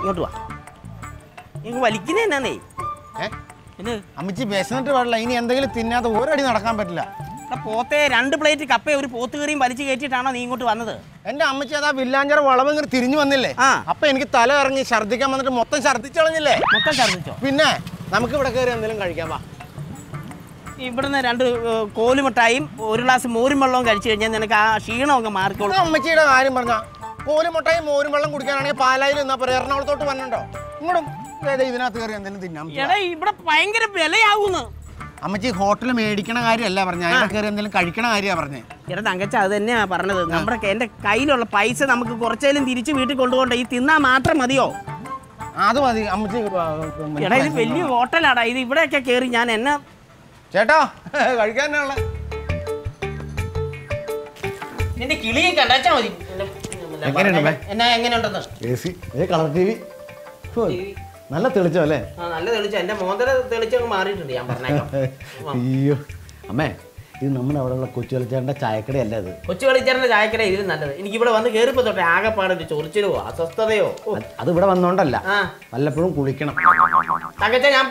ഇങ്ങോട്ട് വാ. നിങ്ങൾ വലിക്കുന്നേ എന്നാന്നേ? അമ്മച്ചി വിശന്നിട്ട് പാടില്ല. ഇനി എന്തെങ്കിലും തിന്നാതെ ഒരടി നടക്കാൻ പറ്റില്ല. പോത്തെ 2 പ്ലേറ്റ് കപ്പ ഒരു പോത്ത് കറിയും വലിച്ചു കയറ്റിട്ടാണോ നീ ഇങ്ങോട്ട് വന്നത്? എന്റെ അമ്മച്ചി അതാ വില്ലാഞ്ചറ വളവ് ഇങ്ങനെ തിരിഞ്ഞു വന്നില്ലേ? അപ്പൊ എനിക്ക് തല ഇറങ്ങി ഛർദ്ദിക്കാൻ വന്നിട്ട് മൊത്തം ഛർദ്ദിച്ചളഞ്ഞില്ലേ? മൊത്തം ഛർദ്ദിച്ചോ? പിന്നെ നമുക്ക് ഇവിടെ കയറി എന്തെങ്കിലും കഴിക്കാം. വാ, ഇവിടുന്ന് 2 കോലുമുട്ടായും 1 ഗ്ലാസ് മോരും വെള്ളവും കഴിച്ചു കഴിഞ്ഞാൽ നിനക്ക് ആ ക്ഷീണം അങ്ങ് മാറിക്കോളും. അമ്മച്ചിയുടെ കാര്യം പറഞ്ഞാ കോലുമുട്ടായും മോരും വെള്ളം കുടിക്കാനാണെങ്കിൽ പാലായിൽ നിന്നാ പറയാം. എറണാകുളത്തോട്ട് വന്നോ ഇങ്ങോട്ടും ഇതിനകത്ത് കയറി എന്തെങ്കിലും തിന്നാം. ഇവിടെ ഭയങ്കര വിലയാകുന്നു. അമ്മച്ചി ഹോട്ടൽ മേടിക്കണ കാര്യമല്ല പറഞ്ഞ, അതിനെ കയറി എന്തെങ്കിലും കഴിക്കണ കാര്യമാണ് പറഞ്ഞേ. എടാ തങ്കച്ച, അത് തന്നെയാ പറഞ്ഞത്. നമ്മുടെ എന്റെ കയ്യിലുള്ള പൈസ നമുക്ക് കുറച്ചേലും തിരിച്ച് വീട്ടിൽ കൊണ്ടുപോകണ്ട. ഈ തിന്നാ മാത്രം മതിയോ? അത് മതി അമ്മച്ചി. എടാ ഇത് വലിയ ഹോട്ടലാടാ. ഇത് ഇവിടെയൊക്കെ കയറി ഞാൻ എന്നാ ചേട്ടാ കഴിക്കാനുള്ള നിന്റെ കിളിയെ കണ്ടാച്ചാ മതി. എങ്ങനെയുണ്ടെന്ന് കളർ ടി വി നല്ല തെളിച്ചോ അല്ലേ? നല്ല തെളിച്ചോ. എന്റെ മോന്തര തെളിച്ചങ്ങ് മാറിയിട്ടുണ്ട് ഞാൻ പറഞ്ഞേക്കാം. അയ്യോ അമ്മേ, ഇത് നമ്മുടെ അവിടെയുള്ള കൊച്ചു കളിച്ചാറിന്റെ ചായക്കടയല്ല. ഇത് കൊച്ചു കളിച്ചാറിന്റെ ചായക്കട ഇതിലും നല്ലത്. എനിക്ക് ഇവിടെ വന്ന് കയറിപ്പോ തൊട്ടെ ആകെപ്പാടൊരു ചൊറിച്ചിലോ അസ്വസ്ഥതയോ. അത് ഇവിടെ വന്നോണ്ടല്ല, വല്ലപ്പോഴും കുളിക്കണം. തങ്കച്ച ഞാൻ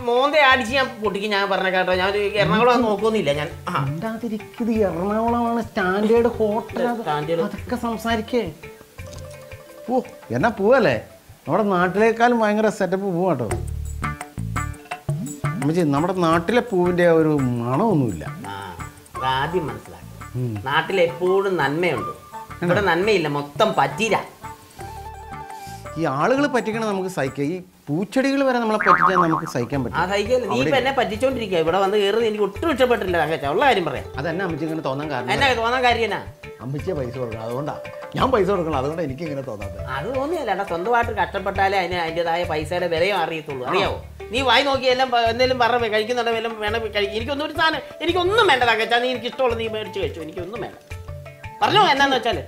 മോന്തെ അടിച്ച് ഞാൻ പൊട്ടിക്ക്. ഞാൻ പറഞ്ഞ കേട്ടോ, ഞാൻ എറണാകുളം നോക്കുന്നില്ല. ഞാൻ എറണാകുളമാണ് സ്റ്റാൻഡേർഡ് ഹോട്ടൽ. അതൊക്കെ സംസാരിക്കേ. ഓ എന്നാ പോവല്ലേ? നമ്മുടെ നാട്ടിലേക്കാളും ഭയങ്കര സെറ്റപ്പ് പോവാട്ടോ അമ്മച്ചി. നമ്മുടെ നാട്ടിലെ പൂവിന്റെ ഒരു മണമൊന്നുമില്ല. ആദ്യം മനസ്സിലാക്കി. നാട്ടിൽ എപ്പോഴും നന്മയുണ്ട്, ഇവിടെ നന്മയില്ല, മൊത്തം പറ്റീര. ഈ ആളുകൾ പറ്റിക്കണം നമുക്ക് സഹിക്കാം. ഈ പൂച്ചെടികൾ വരെ നമ്മളെ പറ്റിച്ചാൽ നമുക്ക് സഹിക്കാൻ പറ്റും. സഹിക്കില്ല. നീ ഇപ്പൊ എന്നെ പറ്റിച്ചോണ്ടിരിക്കുക. ഇവിടെ വന്ന് കയറുന്നത് എനിക്ക് ഒട്ടും ഇഷ്ടപ്പെട്ടില്ല തങ്കച്ച. ഉള്ള കാര്യം പറയാം. അതെന്നെ അമ്മച്ചി ഇങ്ങനെ തോന്നാൻ കാരണം? എന്നാ തോന്നാൻ കാര്യം എന്നാ? അമ്മച്ചിയെ പൈസ കൊടുക്കണം, അതുകൊണ്ടാ ഞാൻ പൈസ കൊടുക്കണം. അതുകൊണ്ട് എനിക്ക് ഇങ്ങനെ തോന്നാത്തത്. അത് തോന്നിയല്ല. സ്വന്തമായിട്ട് കഷ്ടപ്പെട്ടാലേ അതിൻ്റെതായ പൈസയുടെ വിലയും അറിയത്തുള്ളൂ. അറിയാവോ? നീ വായി നോക്കി എല്ലാം എന്തെങ്കിലും പറഞ്ഞ കഴിക്കുന്നുണ്ടോ എല്ലാം വേണം കഴിക്കും. എനിക്കൊന്നും ഒരു സാധനം എനിക്കൊന്നും വേണ്ട തങ്കച്ചാ. നീ എനിക്ക് ഇഷ്ടമുള്ള നീ മേടിച്ച് കഴിച്ചു. എനിക്കൊന്നും വേണ്ട. പറഞ്ഞോ എന്നാന്ന് വെച്ചാല്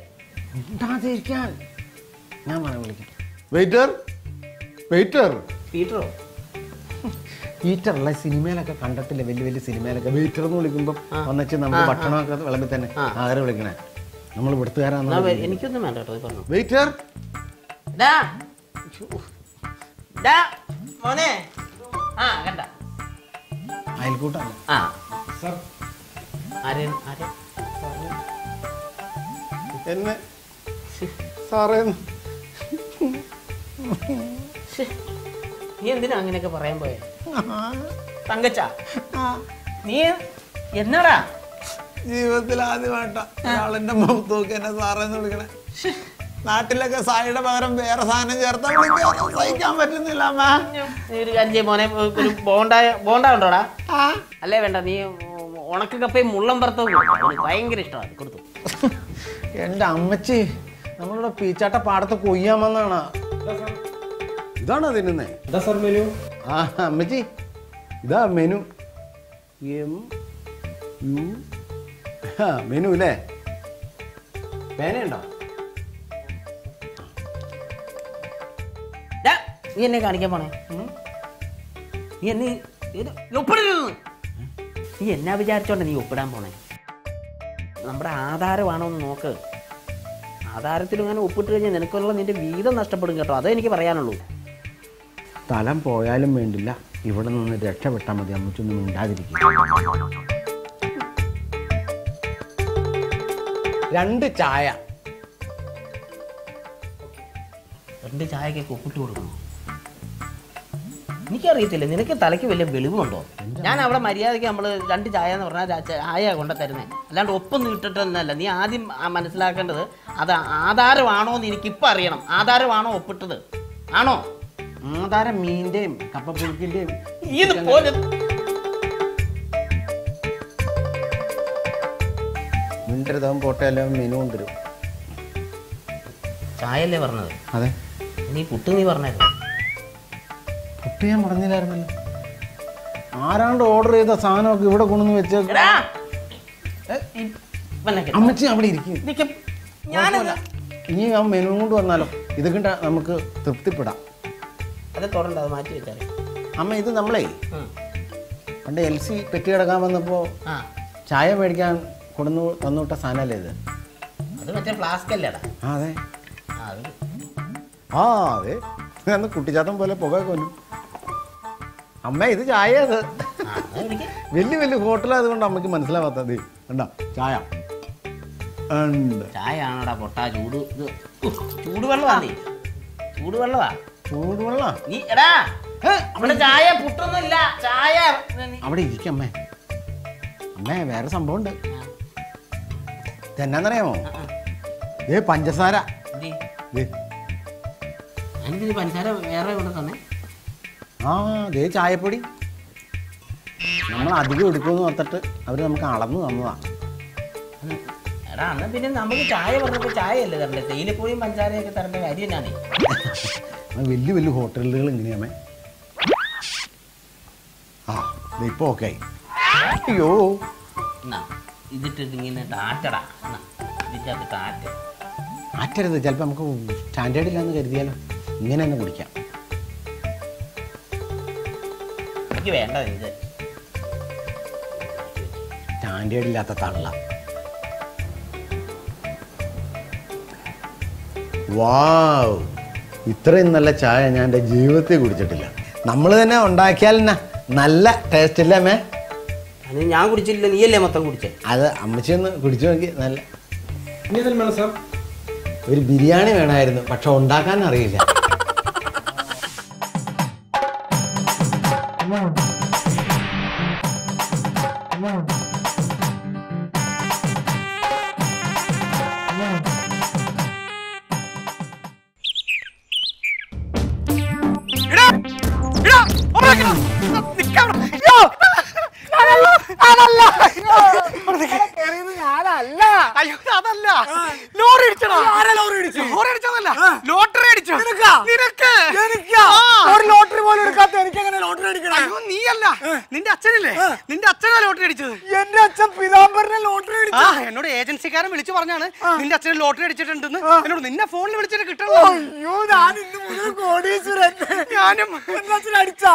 ഞാൻ വിളിക്കാം. Waiter, waiter. പീറ്ററോ? പീറ്ററല്ല, സിനിമയിലൊക്കെ കണ്ടിട്ടില്ല. വലിയ വലിയ സിനിമയിലൊക്കെ വെയിറ്റർ എന്ന് വിളിക്കുമ്പോൾ വന്നിച്ച് നമുക്ക് ഭക്ഷണമൊക്കെ വിളമ്പിൽ തന്നെ ആരെ വിളിക്കണേ. നമ്മൾ ഇവിടുത്തുകാരാണ്. എനിക്കൊന്നും വേണ്ട കേട്ടോ. പറഞ്ഞു വെയിറ്റർ. മോനെ കണ്ട അയൽക്കൂട്ടാണ്. എന്നെ സാറേ നീ എന്തിനാ അങ്ങനെയൊക്കെ പറയാൻ പോയെ തങ്കച്ച? നീ എന്നാടാ ജീവിതത്തിൽ ആദ്യമായിട്ടാ ഒരാളെന്റെ മുഖത്ത് നോക്കി എന്നെ സാറേന്ന് വിളിക്കണേ. നാട്ടിലൊക്കെ സായിയുടെ പകരം വേറെ സാധനം ചേർത്താ വിളിക്കാൻ സഹിക്കാൻ പറ്റുന്നില്ല. നീ ഒരു കാര്യം ചെയ്യ മോനെ, ഒരു ബോണ്ട ഉണ്ടോടാ? അല്ലേ വേണ്ട, നീ ഉണക്ക കപ്പയും മുള്ളം വറുത്തതും ഭയങ്കര ഇഷ്ടമാണ്, കൊടുത്തു. എന്റെ അമ്മച്ചി നമ്മളിവിടെ പീച്ചാട്ട പാടത്ത് കൊയ്യാൻ വന്നാണ്. ഇതാണോ തിന്നുന്നേ? എന്താ സാർ മെനു? അമ്മച്ചി ഇതാ മെനു. മെനു അല്ലേ? പേനയുണ്ടോ? നീ എന്നെ കാണിക്കാൻ പോണേ? നീ എന്നെ ഒപ്പിടരുത്. നീ എന്നാ വിചാരിച്ചോണ്ട നീ ഒപ്പിടാൻ പോണേ? നമ്മുടെ ആധാരമാണോ എന്ന് നോക്ക്. ആധാരത്തിൽ ഇങ്ങനെ ഒപ്പിട്ട് കഴിഞ്ഞാൽ നിനക്കുള്ള നിന്റെ വീതം നഷ്ടപ്പെടും കേട്ടോ. അതേ എനിക്ക് പറയാനുള്ളൂ. സ്ഥലം പോയാലും വേണ്ടില്ല, ഇവിടെ നിന്ന് രക്ഷപ്പെട്ടാൽ മതി. അമ്മച്ചൊന്നും മിണ്ടാതിരിക്കും. 2 ചായ. 2 ചായക്കൊക്കെ ഒപ്പിട്ട് കൊടുക്കണം. എനിക്കറിയത്തില്ല, നിനക്ക് തലയ്ക്ക് വലിയ വെളിവുണ്ടോ? ഞാൻ അവിടെ മര്യാദയ്ക്ക് നമ്മൾ 2 ചായ എന്ന് പറഞ്ഞാൽ ചായ കൊണ്ട തരുന്നേ, അല്ലാണ്ട് ഒപ്പൊന്നും ഇട്ടിട്ടൊന്നല്ല. നീ ആദ്യം മനസ്സിലാക്കേണ്ടത് അത് ആധാരമാണോ എന്ന് എനിക്കിപ്പോൾ അറിയണം. ആധാരമാണോ ഒപ്പിട്ടത്? ആണോ? ആധാരം മീൻ്റെയും കപ്പപ്പുഴുക്കിൻ്റെയും ഇത് പോലെ മിണ്ടരുതാവും പോട്ടെ. എല്ലാം മെനു കൊണ്ടുവരും. ചായല്ലേ പറഞ്ഞത്? അതെ. നീ പുട്ട് നീ പറഞ്ഞായിരുന്നു. പുട്ട് ഞാൻ പറഞ്ഞില്ലായിരുന്നല്ലോ. ആരാണ്ട് ഓർഡർ ചെയ്ത സാധനമൊക്കെ ഇവിടെ കൊണ്ടുവന്ന് വെച്ചേക്ക. അമ്മച്ചി അവിടെ ഇരിക്കും. ഇനി ആ മെനു കൊണ്ട് വന്നാലോ? ഇത് കണ്ട നമുക്ക് തൃപ്തിപ്പെടാം. അത് തുടണ്ട, അത് മാറ്റി വെച്ചാൽ. അമ്മ ഇത് നമ്മളേ പണ്ട് LC പെറ്റി കിടക്കാൻ വന്നപ്പോൾ ചായ മേടിക്കാൻ കൊണ്ടു തന്നുവിട്ട സാധനമല്ലേ ഇത്? അത് മറ്റേ ഫ്ലാസ്ക് അല്ലേടാ? അതെ. അതെ. അന്ന് കുട്ടിച്ചാത്തം പോലെ പുക കൊല്ലും. അമ്മ ഇത് ചായ അത് വലിയ വലിയ ഹോട്ടലായതുകൊണ്ട് അമ്മയ്ക്ക് മനസ്സിലാവാത്തത്. കണ്ടോ ചായ ഉണ്ട്. ചായ ആണോടാ പൊട്ടാ? ചൂടുവെള്ളമാ. നീ ചൂടുവെള്ളമാ. ചൂടുവെള്ളം നീ എടാ അവിടെ ചായ പുട്ടൊന്നുമില്ല. ചായ അവിടെ ഇരിക്കമ്മേ. അമ്മേ വേറെ സംഭവം ഉണ്ട്. ഇതെന്നാന്നറിയാമോ? ഏ പഞ്ചസാര. എനിക്ക് പഞ്ചസാര വേറെ ഇവിടെ തന്നെ. ആ ദേ ചായപ്പൊടി. നമ്മൾ അധികം എടുക്കുമെന്ന് ഓർത്തിട്ട് അവർ നമുക്ക് അളന്ന് തന്നതാ. എടാ അന്ന് പിന്നെ നമുക്ക് ചായ പറഞ്ഞപ്പോൾ ചായ അല്ലേ തരണ്ടേ? തേയിലപ്പൊടിയും പഞ്ചസാരയൊക്കെ തരേണ്ട കാര്യം എന്നാണ്. വലിയ വലിയ ഹോട്ടലുകൾ എങ്ങനെയാമേ? ആ ഇപ്പൊ ഓക്കെ ആയി. അയ്യോ എന്നാ ഇതിട്ടിട്ട് ഇങ്ങനെ ടാറ്റടാ. ഇതിൻ്റെ അത് ടാറ്റ ആറ്റരുത്. ചിലപ്പോൾ നമുക്ക് സ്റ്റാൻഡേർഡ് ഇല്ലാന്ന് കരുതിയാലോ. ഇങ്ങനെ തന്നെ കുടിക്കാം. എനിക്ക് വേണ്ടത് ഇത് സ്റ്റാൻഡേർഡ് ഇല്ലാത്ത തള്ള. വാവ്, ഇത്രയും നല്ല ചായ ഞാൻ എൻ്റെ ജീവിതത്തിൽ കുടിച്ചിട്ടില്ല. നമ്മൾ തന്നെ ഉണ്ടാക്കിയാൽ നല്ല ടേസ്റ്റ് ഇല്ല അമ്മേ. അത് ഞാൻ കുടിച്ചില്ല, നീയല്ലേ മൊത്തം കുടിച്ചേ. അത് അമ്മച്ചി ഒന്ന് കുടിച്ചു നോക്കി. നല്ല ഒരു ബിരിയാണി വേണമായിരുന്നു, പക്ഷെ ഉണ്ടാക്കാൻ അറിയില്ല. ലോട്ടറി പോലും എടുക്കാത്ത എനിക്ക് എങ്ങനെ ലോട്ടറി അടിക്കണം? നീയല്ല, നിന്റെ അച്ഛനല്ലേ? നിന്റെ അച്ഛനാ ലോട്ടറി അടിച്ചത്. എന്റെ അച്ഛൻ പിതാംബരനെ ലോട്ടറി അടിച്ചു. എന്നോട് ഏജൻസിക്കാരൻ വിളിച്ചു പറഞ്ഞാണ് നിന്റെ അച്ഛന് ലോട്ടറി അടിച്ചിട്ടുണ്ടെന്ന്. എന്നോട് നിന്നെ ഫോണിൽ വിളിച്ചിട്ട് കിട്ടണോ? അയ്യോ, ഞാൻ ഇന്ന് മുതൽ കോടീശ്വരൻ. ഞാനും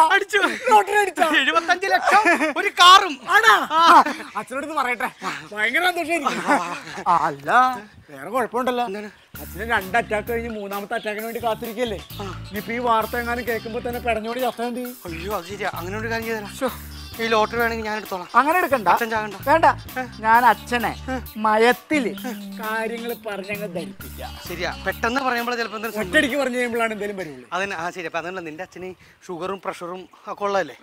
അടിച്ചു ലോട്ടറി അടിച്ചു. 75 ലക്ഷം ഒരു കാറും. അച്ഛനടുത്ത് പറയട്ടെ, ഭയങ്കര സന്തോഷമായിരിക്കും. അല്ല വേറെ കുഴപ്പമുണ്ടല്ലോ. അച്ഛന് 2 അറ്റാക്ക് കഴിഞ്ഞ് 3ാമത്തെ അറ്റാക്കിന് വേണ്ടി കാത്തിരിക്കല്ലേ. ഇനിയിപ്പോ ഈ വാർത്ത എങ്ങാനും കേൾക്കുമ്പോ തന്നെ പെടഞ്ഞോട് ചത്തേണ്ടി. അയ്യോ അത് ശരിയാ. അങ്ങനെ ഒരു കാര്യം ചെയ്തരാ. ഈ ലോട്ടറി വേണമെങ്കിൽ ഞാൻ എടുത്തോളാം. അങ്ങനെ എടുക്കണ്ട, വേണ്ട. ഞാൻ അച്ഛനെ മയത്തില് കാര്യങ്ങൾ പറഞ്ഞങ്ങ് ധരിപ്പിക്കാം. ശരിയാ, പെട്ടെന്ന് പറയുമ്പോൾ ചിലപ്പോൾ ഒറ്റയടിക്ക് പറഞ്ഞു കഴിയുമ്പോഴാണ് എന്തെങ്കിലും വരുള്ളൂ. അതിന് ശരി. അപ്പൊ അതല്ല, നിന്റെ അച്ഛന് ഷുഗറും പ്രഷറും ഒക്കെ ഉള്ളതല്ലേ?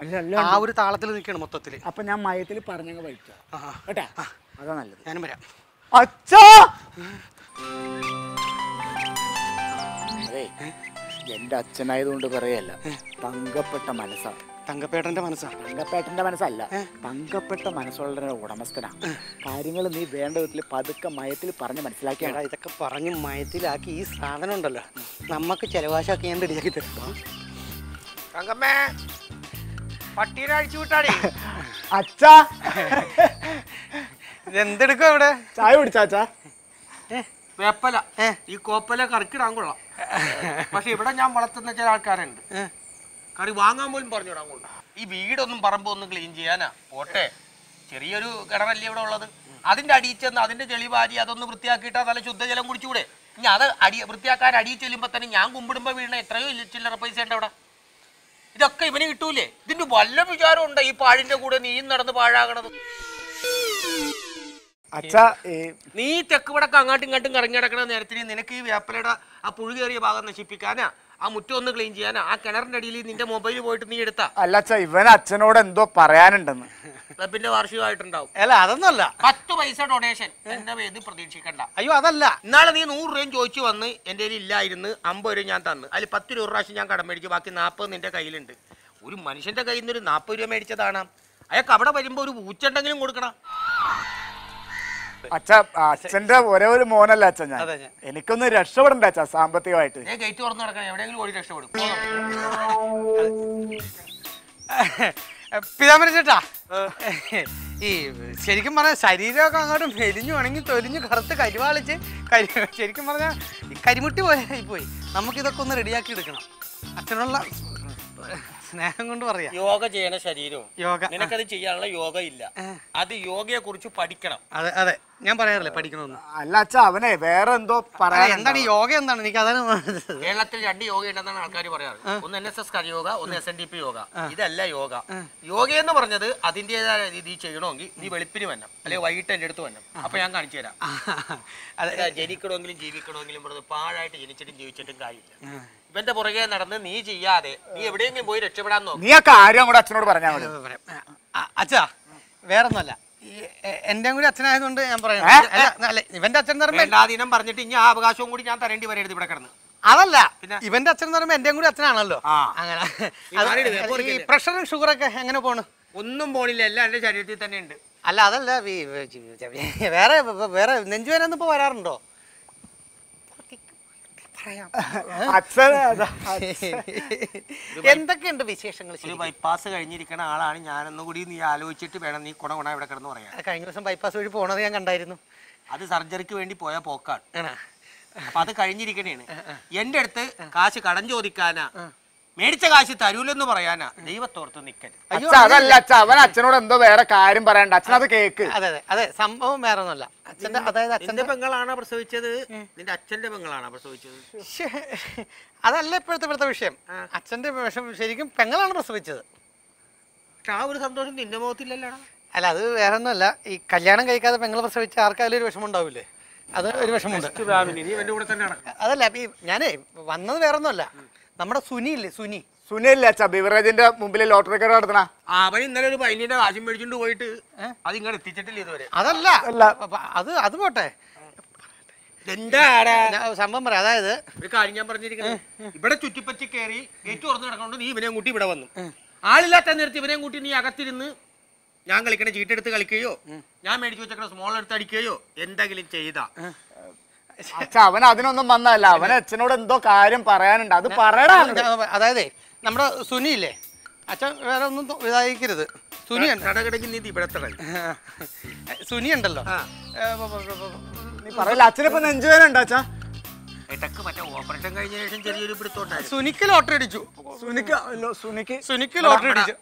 ആ ഒരു താളത്തിൽ നിൽക്കണം മൊത്തത്തില്. അപ്പൊ ഞാൻ മയത്തിൽ പറഞ്ഞങ്ങ് വഹിക്കാം കേട്ടാ. അതാ നല്ലത്. ഞാനും വരാം. അച്ഛാ, അതെ എന്റെ അച്ഛനായതുകൊണ്ട് പറയല്ല, തങ്കപ്പെട്ട മനസ്സാണ്. തങ്കപ്പേട്ടന്റെ മനസ്സാണ്. തങ്കപ്പേട്ടന്റെ മനസ്സല്ല, തങ്കപ്പെട്ട മനസ്സുള്ള ഉടമസ്ഥനാണ്. കാര്യങ്ങൾ നീ വേണ്ട വിധത്തിൽ പതുക്കെ മയത്തിൽ പറഞ്ഞ് മനസ്സിലാക്കിയാണ്. ഇതൊക്കെ പറഞ്ഞ് മയത്തിലാക്കി ഈ സാധനം ഉണ്ടല്ലോ നമുക്ക് ചെലവാശാക്കി ഞാൻ റെഡിയാക്കി തരും. തങ്കമ്മേ, പട്ടീനെ അഴിച്ചു വിട്ടാടി. അച്ഛാ, ഇതെന്തെടുക്കും ഇവിടെ? ചായ കുടിച്ചാച്ചാ? വേപ്പല. ഈ കോപ്പല കറിക്കിടാൻ കൊള്ളാം. പക്ഷെ ഇവിടെ ഞാൻ വളർത്തുന്ന ചില ആൾക്കാരുണ്ട്, കറി വാങ്ങാൻ പോലും പറഞ്ഞിടാൻ കൊള്ളാം. ഈ വീടൊന്നും പറമ്പൊന്നും ക്ലീൻ ചെയ്യാനാ പോട്ടെ, ചെറിയൊരു കിണറല്ലേ ഇവിടെ ഉള്ളത്. അതിന്റെ അടിയിൽ ചെന്ന് അതിന്റെ ചെളി വാരി അതൊന്ന് വൃത്തിയാക്കിയിട്ടാ നല്ല ശുദ്ധജലം കുടിച്ചുകൂടെ? ഇനി അത് വൃത്തിയാക്കാൻ അടിയിൽ ചെല്ലുമ്പോ തന്നെ ഞാൻ കുമ്പിടുമ്പോ വീണ എത്രയോ ചില്ലറ പൈസ ഉണ്ട് അവിടെ. ഇതൊക്കെ ഇവന് കിട്ടൂലേ? ഇതിന്റെ വല്ല വിചാരം ഉണ്ട് ഈ പാഴിന്റെ കൂടെ നീ നടന്ന് പാഴാകണത്? അച്ഛാ, നീ തെക്ക് വടക്ക് അങ്ങോട്ടും ഇങ്ങോട്ടും കറങ്ങി കിടക്കണ നേരത്തിന് നിനക്ക് ഈ വേപ്പലയുടെ ആ പുഴുകേറിയ ഭാഗം നശിപ്പിക്കാനാ, ആ മുറ്റം ഒന്ന് ക്ലീൻ ചെയ്യാനാ, ആ കിണറിന്റെ അടിയിൽ നിന്റെ മൊബൈൽ പോയിട്ട് നീ എടുത്താ? അല്ല അച്ഛാ, ഇവൻ അച്ഛനോട് എന്തോ പറയാനുണ്ടെന്ന്. ക്ലബിന്റെ വാർഷികമായിട്ടുണ്ടാവും. അല്ല അതൊന്നല്ല, 10 പൈസ ഡൊണേഷൻ എന്റെ പേര് പ്രതീക്ഷിക്കണ്ട. അയ്യോ അതല്ല, ഇന്നാളെ നീ 100 രൂപയും ചോദിച്ചു വന്ന് എന്റെ കയ്യിൽ ഇല്ലായിരുന്നു, 50 രൂപ ഞാൻ തന്നു. അതിൽ 10 രൂപ പ്രാവശ്യം ഞാൻ കടം മേടിച്ചു, ബാക്കി 40 നിന്റെ കയ്യിലുണ്ട്. ഒരു മനുഷ്യന്റെ കയ്യിൽ നിന്ന് ഒരു 40 രൂപ മേടിച്ചതാണ്. അയാൾക്ക് അവിടെ വരുമ്പോ ഒരു പൂച്ചണ്ടെങ്കിലും കൊടുക്കണം. അച്ഛാ, അച്ഛന്റെ ഒരേ ഒരു മോനല്ല അച്ഛൻ ഞാൻ. എനിക്കൊന്ന് രക്ഷപ്പെടണ്ട അച്ഛാ സാമ്പത്തികമായിട്ട്. ഗേറ്റ് തുറന്നു കിടക്കണം, എവിടെയെങ്കിലും ഓടി രക്ഷപ്പെടും. പിതാമര ചേട്ടാ, ഈ ശരിക്കും പറഞ്ഞാൽ ശരീരമൊക്കെ അങ്ങോട്ട് മെലിഞ്ഞു ഉണങ്ങി തൊലിഞ്ഞു കറുത്ത് കരിവാളിച്ച് ശരിക്കും പറഞ്ഞാൽ കരിമുട്ടി പോലെ ആയിപ്പോയി. നമുക്കിതൊക്കെ ഒന്ന് റെഡിയാക്കി എടുക്കണം. അച്ഛനുള്ള സ്നേഹം കൊണ്ട് പറയാം. യോഗ ചെയ്യണ ശരീരവും യോഗ നിനക്കത് ചെയ്യാനുള്ള യോഗ ഇല്ല. അത് യോഗയെ കുറിച്ച് പഠിക്കണം. അതെ അതെ, ഞാൻ പറയാറില്ലേ പഠിക്കണമെന്ന്. അല്ല അച്ഛാ അവനെ വേറെ എന്തോ പറയാൻ. എന്താണ് ഈ യോഗ എന്താണ്? എനിക്ക് അതാണ്. കേരളത്തിൽ 2 യോഗ ഉണ്ടെന്നാണ് ആൾക്കാർ പറയാറ്. ഒന്ന് NSS യോഗ, ഒന്ന് SNDP യോഗ. ഇതല്ല യോഗ. യോഗ എന്ന് പറഞ്ഞത് അതിൻ്റെതായ രീതിയിൽ ചെയ്യണമെങ്കിൽ നീ വെളുപ്പിന് വരണം, അല്ലെങ്കിൽ വൈകിട്ട് എൻ്റെ അടുത്ത് വരണം. അപ്പൊ ഞാൻ കാണിച്ചു തരാം. ജനിക്കണമെങ്കിലും ജീവിക്കണമെങ്കിലും പറഞ്ഞത് പാഴായിട്ട് ജനിച്ചിട്ടും ജീവിച്ചിട്ടും കാര്യമില്ല. ഇവന്റെ പുറകെ നടന്ന് നീ ചെയ്യാതെ നീ എവിടെയെങ്കിലും പോയി രക്ഷപ്പെടാൻ നോക്കും. നീ ആ കാര്യം കൂടെ അച്ഛനോട് പറഞ്ഞാൽ മതി. അച്ഛാ വേറൊന്നുമല്ല, എന്റെ കൂടി അച്ഛനായതുകൊണ്ട് ഞാൻ പറയാം. ഇവന്റെ അച്ഛൻ എന്ന് പറയുമ്പോൾ എല്ലാ ദിനം പറഞ്ഞിട്ട് ഇനി ആ അവകാശവും കൂടി ഞാൻ തരേണ്ടി വരരുത് ഇവിടെ കിടന്ന്. അതല്ല, ഇവന്റെ അച്ഛൻ എന്ന് പറയുമ്പോൾ എന്റെയും കൂടി അച്ഛനാണല്ലോ. അങ്ങനെ പ്രഷറും ഷുഗറൊക്കെ എങ്ങനെ പോണു? ഒന്നും പോണില്ല, എല്ലാം എന്റെ ശരീരത്തിൽ തന്നെ ഉണ്ട്. അല്ല അതല്ല, വേറെ വേറെ നെഞ്ചുവേനൊന്നും ഇപ്പൊ വരാറുണ്ടോ? എന്തൊക്കെയുണ്ട് വിശേഷങ്ങൾ? ഒരു ബൈപ്പാസ് കഴിഞ്ഞിരിക്കുന്ന ആളാണ് ഞാനെന്നും കൂടി നീ ആലോചിച്ചിട്ട് വേണം നീ കുണ ഇവിടെ കിടന്ന് പറയാൻ. കഴിഞ്ഞ ദിവസം ബൈപ്പാസ് വഴി പോണത് ഞാൻ കണ്ടായിരുന്നു. അത് സർജറിക്ക് വേണ്ടി പോയ പോക്കാണ്. അപ്പൊ അത് കഴിഞ്ഞിരിക്കണേണ്. എന്റെ അടുത്ത് കാശ് കടം ചോദിക്കാനാ, മേടിച്ച കാശ് തരൂലെന്ന് പറയാനാ ദൈവത്തോർത്ത് നിക്കരുത്. അതല്ല അച്ഛ, അവൻ അച്ഛനോട് എന്തോ വേറെ കാര്യം പറയണ്ട. അച്ഛൻ അത് കേക്ക്. അതെ അതെ അതെ, സംഭവം വേറെ ഒന്നുമല്ല. അച്ഛന്റെ അതായത് അച്ഛന്റെ പെങ്ങളാണോ പ്രസവിച്ചത്? നിന്റെ അച്ഛന്റെ പെങ്ങളാണോ പ്രസവിച്ചത്? അതല്ല ഇപ്പോഴത്തെ വിഷയം. അച്ഛന്റെ വിഷം ശരിക്കും പെങ്ങളാണ് പ്രസവിച്ചത്. പക്ഷെ ആ ഒരു സന്തോഷം നിന്റെ മുഖത്തില്ലല്ലോടാ. അല്ല അത് വേറെ ഒന്നുമല്ല, ഈ കല്യാണം കഴിക്കാതെ പെങ്ങളെ പ്രസവിച്ച ആർക്കായാലും ഒരു വിഷമം ഉണ്ടാവില്ലേ? അത് ഒരു വിഷമമുണ്ട്. അതല്ല, ഈ ഞാനേ വന്നത് വേറെ ഒന്നുമല്ല, നമ്മുടെ സുനി ഇല്ലേ, സുനിയല്ലേ അച്ഛാ ബിവറേജിന്റെ മുമ്പിൽ ലോട്ടറി കട നടത്തണ? അവൻ ഇന്നലെ ഒരു പൈനിന്റെ കാശും മേടിച്ചോണ്ട് പോയിട്ട് അത് ഇങ്ങനെ എത്തിച്ചിട്ടില്ല ഇതുവരെ. അതല്ല, അത് പോട്ടെ, സംഭവം പറയാം. അതായത് ഒരു കാര്യം ഞാൻ പറഞ്ഞിരിക്കുന്നത്, ഇവിടെ ചുറ്റിപ്പറ്റി കയറി ഗേറ്റ് തുറന്ന് കിടക്കൊണ്ട് നീ ഇവനെയും കൂട്ടി ഇവിടെ വന്നു. ആളില്ലാത്ത നേരത്തെ ഇവനെയും കൂട്ടി നീ അകത്തിരുന്ന് ഞാൻ കളിക്കണ ചീട്ടെടുത്ത് കളിക്കുകയോ ഞാൻ മേടിച്ചു വെച്ചേക്കണ സ്മോൾ എടുത്ത് അടിക്കുകയോ എന്തെങ്കിലും ചെയ്താ അച്ഛ അവൻ അതിനൊന്നും വന്നതല്ല. അവൻ അച്ഛനോട് എന്തോ കാര്യം പറയാനുണ്ട്, അത് പറയടാ. അതായത് നമ്മുടെ സുനി ഇല്ലേ, അച്ഛൻ വേറെ ഒന്നും ഇതായിരിക്കരുത്. സുനി സുനി ഉണ്ടല്ലോ, നീ പറയല്ല. അച്ഛനിപ്പോ നെഞ്ചുവേന ഉണ്ടോ അച്ഛാ? ഓപ്പറേഷൻ കഴിഞ്ഞ ശേഷം ചെറിയൊരു പിടുത്തോണ്ടായി. സുനിക്ക് ലോട്ടറി അടിച്ചു. സുനിക്ക് ലോട്ടറി അടിച്ചു.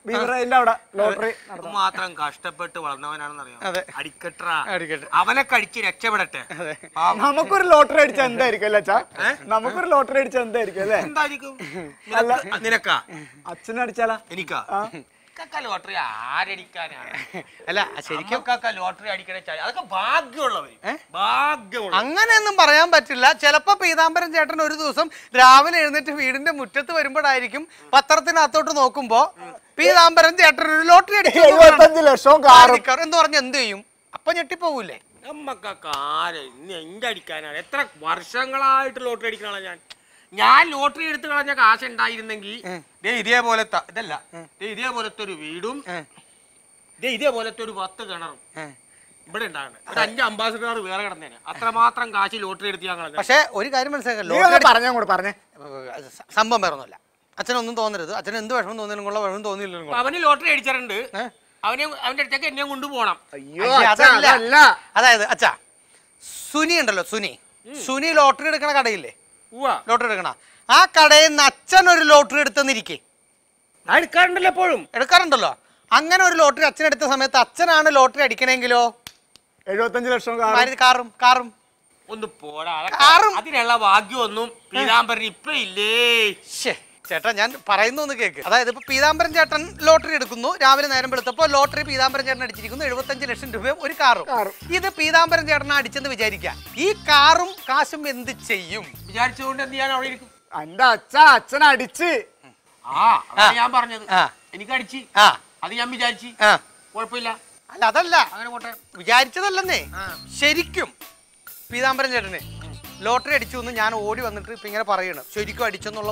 ലോട്ടറി മാത്രം കഷ്ടപ്പെട്ട് വളർന്നവനാണെന്നറിയാം. അവനെ കഴിച്ച് രക്ഷപ്പെടട്ടെ. നമുക്കൊരു ലോട്ടറി അടിച്ചാൽ എന്തായിരിക്കും അല്ലേ അച്ഛാ? നമുക്കൊരു ലോട്ടറി അടിച്ചാൽ എന്തായിരിക്കും അല്ലേ? എന്തായിരിക്കും? നിനക്കാ? അച്ഛനടിച്ചാലാ? എനിക്കാ? ലോട്ടറി ആരടിക്കാനാണ്? അല്ല ശരിക്കും ലോട്ടറി അടിക്കണ അതൊക്കെ ഭാഗ്യമുള്ളവര്. ഭാഗ്യമുള്ള അങ്ങനെയൊന്നും പറയാൻ പറ്റില്ല. ചിലപ്പോ പീതാംബരൻ ചേട്ടൻ ഒരു ദിവസം രാവിലെ എഴുന്നേറ്റ് വീടിന്റെ മുറ്റത്ത് വരുമ്പോഴായിരിക്കും പത്രത്തിനകത്തോട്ട് നോക്കുമ്പോ പീതാംബരൻ ചേട്ടൻ ഒരു ലോട്ടറി അടിച്ചു 75 ലക്ഷം എന്ന് പറഞ്ഞ എന്ത് ചെയ്യും? അപ്പൊ ഞെട്ടിപ്പോകൂലേ? നമ്മക്കൊക്കെ ആര് എന്റെ അടിക്കാനാണ്? എത്ര വർഷങ്ങളായിട്ട് ലോട്ടറി അടിക്കണ ഞാൻ ലോട്ടറി എടുത്ത് കളഞ്ഞ കാശ് ഉണ്ടായിരുന്നെങ്കിൽ ഇതേപോലത്തെ ഇതല്ല, ഇതേപോലത്തെ ഒരു വീടും ഇതേപോലത്തെ ഒരു 10 കിണറും ഇവിടെ ഉണ്ടാകണം. ഒരു 5 അംബാസിഡർ വേറെ കിടന്നേനെ. അത്രമാത്രം കാശ് ലോട്ടറി എടുത്ത് ഞാൻ കളഞ്ഞു. പക്ഷെ ഒരു കാര്യം മനസ്സിലാക്കാം, പറഞ്ഞേ സംഭവം വേറെ ഒന്നുമല്ല. അച്ഛനൊന്നും തോന്നരുത്. അച്ഛൻ എന്ത് വിഷമം തോന്നിയില്ല, വിഷമം തോന്നിയില്ല. അവന് ലോട്ടറി അടിച്ചിട്ടുണ്ട്, അവന്റെ അടുത്തേക്ക് എന്നെ കൊണ്ടുപോകണം. അതായത് അച്ഛാ സുനി ഉണ്ടല്ലോ, സുനി ലോട്ടറി എടുക്കണ കടയില്ലേ, ലോട്ടറി എടുക്കണ ആ കടയിൽ നിന്ന് അച്ഛൻ ഒരു ലോട്ടറി എടുത്തെന്നിരിക്കേ. എടുക്കാറുണ്ടല്ലോ, എപ്പോഴും എടുക്കാറുണ്ടല്ലോ. അങ്ങനെ ഒരു ലോട്ടറി അച്ഛൻ എടുത്ത സമയത്ത് അച്ഛനാണ് ലോട്ടറി അടിക്കണമെങ്കിലോ 75 ലക്ഷം കാറും ഒന്ന് പോടാ. അതിനുള്ള ഭാഗ്യമൊന്നും പീതാംബരൻ ഇപ്പൊ ഇല്ലേ? ചേട്ടാ ഞാൻ പറയുന്നു ഒന്ന് കേക്ക്. അതായത് ഇപ്പൊ പീതാംബരൻ ചേട്ടൻ ലോട്ടറി എടുക്കുന്നു, രാവിലെ നേരം വെളുത്തപ്പോ ലോട്ടറി പീതാംബരൻ ചേട്ടൻ അടിച്ചിരിക്കുന്നു 75 ലക്ഷം രൂപയും ഒരു കാറും. ഇത് പീതാംബരൻ ചേട്ടൻ അടിച്ചെന്ന് വിചാരിക്കുക, ഈ കാറും കാശും എന്ത് ചെയ്യും? വിചാരിച്ചുകൊണ്ട് എന്ത് ചെയ്യാൻ അവിടെ ഇരിക്കും? എന്റെ അച്ഛൻ അടിച്ച് ഞാൻ പറഞ്ഞത് എനിക്ക് അടിച്ച് അത് ഞാൻ വിചാരിച്ചു, കുഴപ്പമില്ല. അല്ല അതല്ല, അങ്ങനെ പോട്ടെ. വിചാരിച്ചതല്ലെന്നേ, ശരിക്കും പീതാംബരൻ ചേട്ടനെ ലോട്ടറി അടിച്ചു എന്ന് ഞാൻ ഓടി വന്നിട്ട് ഇപ്പൊ ഇങ്ങനെ പറയണം, ശരിക്കും അടിച്ചെന്നുള്ള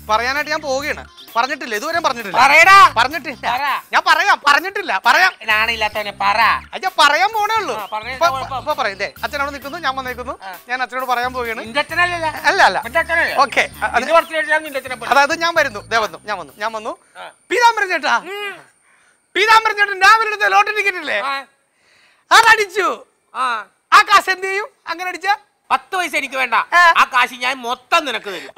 പറയാനായിട്ട് ഞാൻ പോവുകയാണ്. പറഞ്ഞിട്ടില്ല, ഇതുവരെ പറഞ്ഞിട്ടില്ല. ഞാൻ പറഞ്ഞിട്ടില്ല. പറയാൻ പോണേ ഉള്ളൂ. അപ്പൊ പറയും അച്ഛൻ അവിടെ നിൽക്കുന്നു, ഞാൻ വന്നേക്കുന്നു, ഞാൻ അച്ഛനോട് പറയാൻ പോവുകയാണ്. അല്ല ഓക്കെ, അതായത് ഞാൻ വന്നു പീതാംബരൻ ചേട്ടൻ രാവിലെ എടുത്ത ലോട്ടറി ടിക്കറ്റ് ഇല്ലേ, അതടിച്ചു. ആ കാശ് എന്ത് ചെയ്യും? അങ്ങനെ അടിച്ച 10 പൈസ എനിക്ക് വേണ്ട, ആ കാശ് ഞാൻ മൊത്തം നിനക്ക് തരും.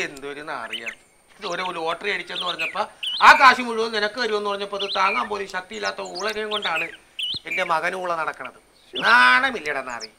എന്തൊരു നാറിയാണ്. ഇതുവരെ ലോട്ടറി അടിച്ചെന്ന് പറഞ്ഞപ്പോ ആ കാശ് മുഴുവൻ നിനക്ക് വരുമെന്ന് പറഞ്ഞപ്പോൾ അത് താങ്ങാൻ പോലും ശക്തിയില്ലാത്ത ഊളനെയും കൊണ്ടാണ് എന്റെ മകനൂള നടക്കണത്. നാണമില്ലടാ നാറി.